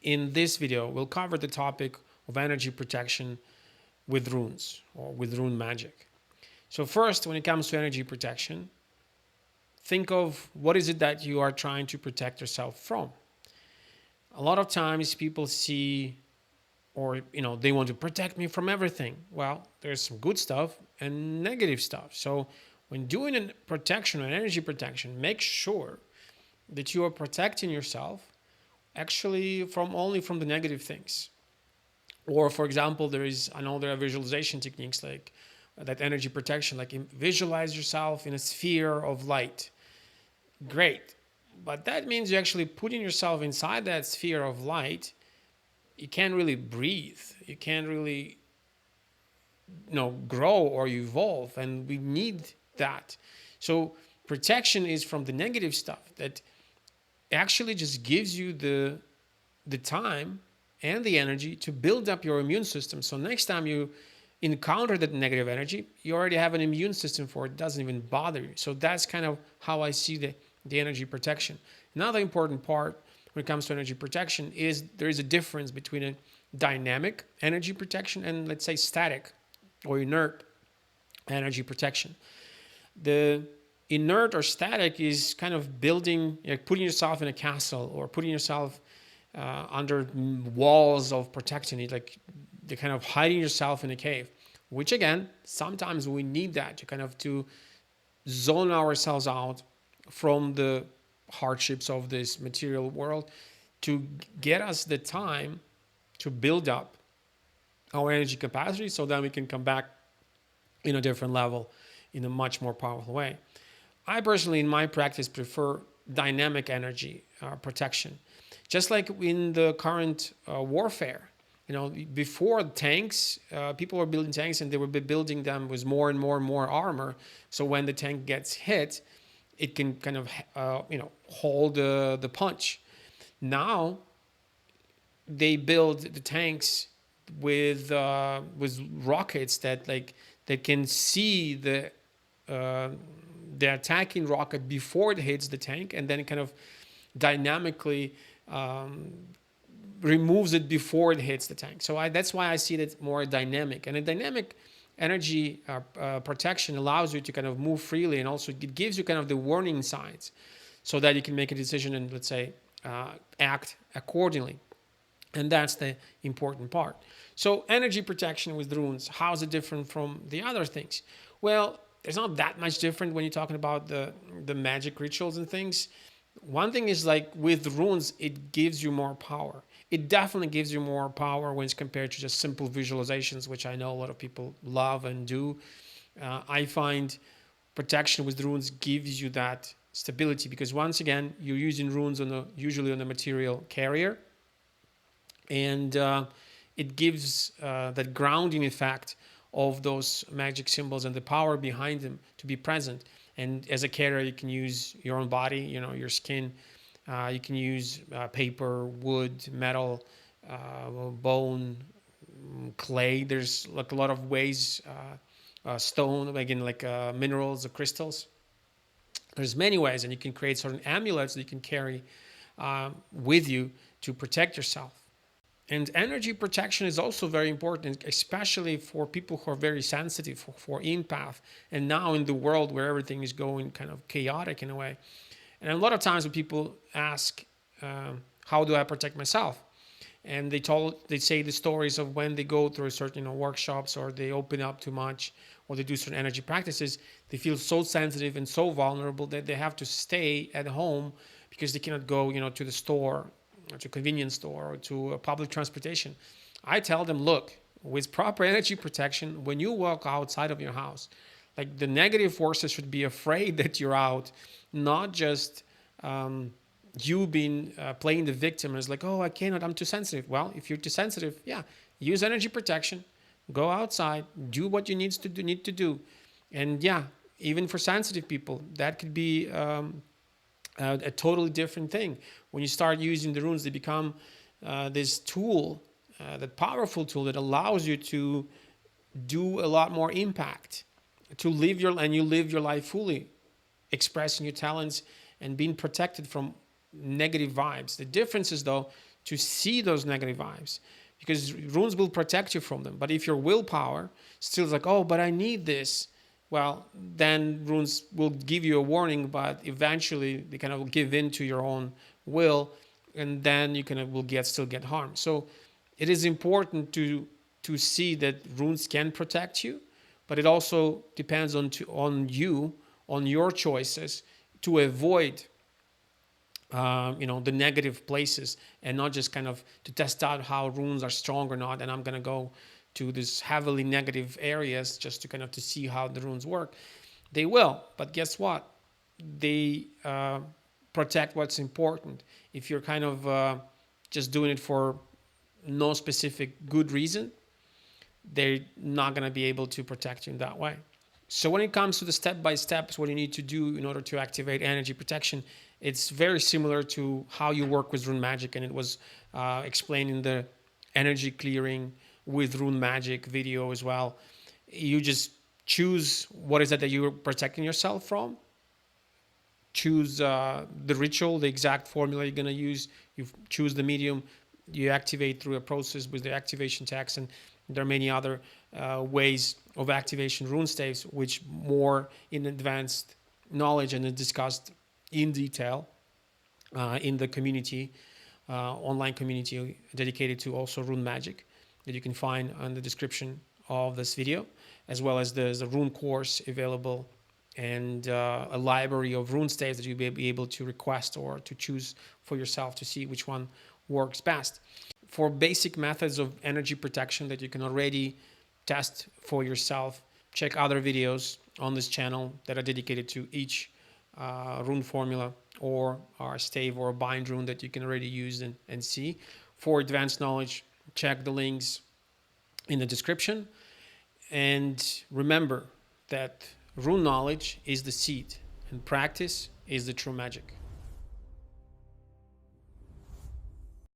in this video, we'll cover the topic of energy protection with runes or with rune magic. So first, when it comes to energy protection, think of what is it that you are trying to protect yourself from. A lot of times people see, or they want to protect me from everything. Well, there's some good stuff and negative stuff. So when doing a protection or energy protection, make sure that you are protecting yourself actually from only from the negative things. Or for example, there are visualization techniques like that energy protection, like visualize yourself in a sphere of light. Great. But that means you're actually putting yourself inside that sphere of light. You can't really breathe. You can't really grow or evolve, and we need that. So protection is from the negative stuff that actually just gives you the time and the energy to build up your immune system. So next time you encounter that negative energy, you already have an immune system for it. It doesn't even bother you. So that's kind of how I see the energy protection. Another important part when it comes to energy protection is there is a difference between a dynamic energy protection and, let's say, static or inert energy protection. The inert or static is kind of building, putting yourself in a castle or putting yourself under walls of protecting it, like the kind of hiding yourself in a cave, which again, sometimes we need that to zone ourselves out from the hardships of this material world to get us the time to build up our energy capacity so that we can come back in a different level in a much more powerful way. I personally, in my practice, prefer dynamic energy protection. Just like in the current warfare, before tanks, people were building tanks and they were building them with more and more and more armor. So when the tank gets hit, it can kind of, hold the punch. Now they build the tanks with rockets that can see the attacking rocket before it hits the tank, and then it kind of dynamically removes it before it hits the tank. So that's why I see that more dynamic. And a dynamic energy protection allows you to kind of move freely, and also it gives you kind of the warning signs so that you can make a decision and, let's say, act accordingly. And that's the important part. So energy protection with runes, how is it different from the other things? Well, there's not that much different when you're talking about the magic rituals and things. One thing is, like with runes, it gives you more power. It definitely gives you more power when it's compared to just simple visualizations, which I know a lot of people love and do. I find protection with runes gives you that stability because, once again, you're using runes usually on a material carrier, and it gives that grounding effect of those magic symbols and the power behind them to be present. And as a carrier, you can use your own body, your skin. You can use paper, wood, metal, bone, clay. There's like a lot of ways, stone, again, like minerals or crystals. There's many ways, and you can create certain amulets that you can carry with you to protect yourself. And energy protection is also very important, especially for people who are very sensitive, for empath. And now in the world where everything is going kind of chaotic in a way. And a lot of times when people ask, how do I protect myself? And they say the stories of when they go through certain workshops, or they open up too much, or they do certain energy practices, they feel so sensitive and so vulnerable that they have to stay at home because they cannot go, to the store, or to a convenience store, or to public transportation. I tell them, look, with proper energy protection, when you walk outside of your house, like the negative forces should be afraid that you're out, not just you being playing the victim as like, oh, I cannot, I'm too sensitive. Well, if you're too sensitive, use energy protection, go outside, do what you need to do. And even for sensitive people, that could be a totally different thing. When you start using the runes, they become this tool, that powerful tool that allows you to do a lot more impact, to live your life fully, expressing your talents and being protected from negative vibes. The difference is, though, to see those negative vibes, because runes will protect you from them. But if your willpower still is like, oh, but I need this, well, then runes will give you a warning, but eventually they kind of give in to your own will, and then you kind of will still get harmed. So it is important to see that runes can protect you, but it also depends on you, on your choices to avoid the negative places, and not just kind of to test out how runes are strong or not, and I'm going to go to these heavily negative areas just to kind of to see how the runes work. They will, but guess what, they protect what's important. If you're kind of just doing it for no specific good reason, they're not going to be able to protect you in that way. So when it comes to the step by steps, what you need to do in order to activate energy protection, it's very similar to how you work with Rune Magick, and it was explained in the energy clearing with Rune Magick video as well. You just choose what is it that you're protecting yourself from. Choose the ritual, the exact formula you're going to use. You choose the medium. You activate through a process with the activation text, and there are many other ways of activation rune staves, which more in advanced knowledge and is discussed in detail in the community, online community dedicated to also Rune Magick, that you can find on the description of this video, as well as there's a rune course available, and a library of rune staves that you'll be able to request or to choose for yourself to see which one works best. For basic methods of energy protection that you can already test for yourself, check other videos on this channel that are dedicated to each rune formula or our stave or bind rune that you can already use and see. For advanced knowledge, check the links in the description. And remember that rune knowledge is the seed and practice is the true magic.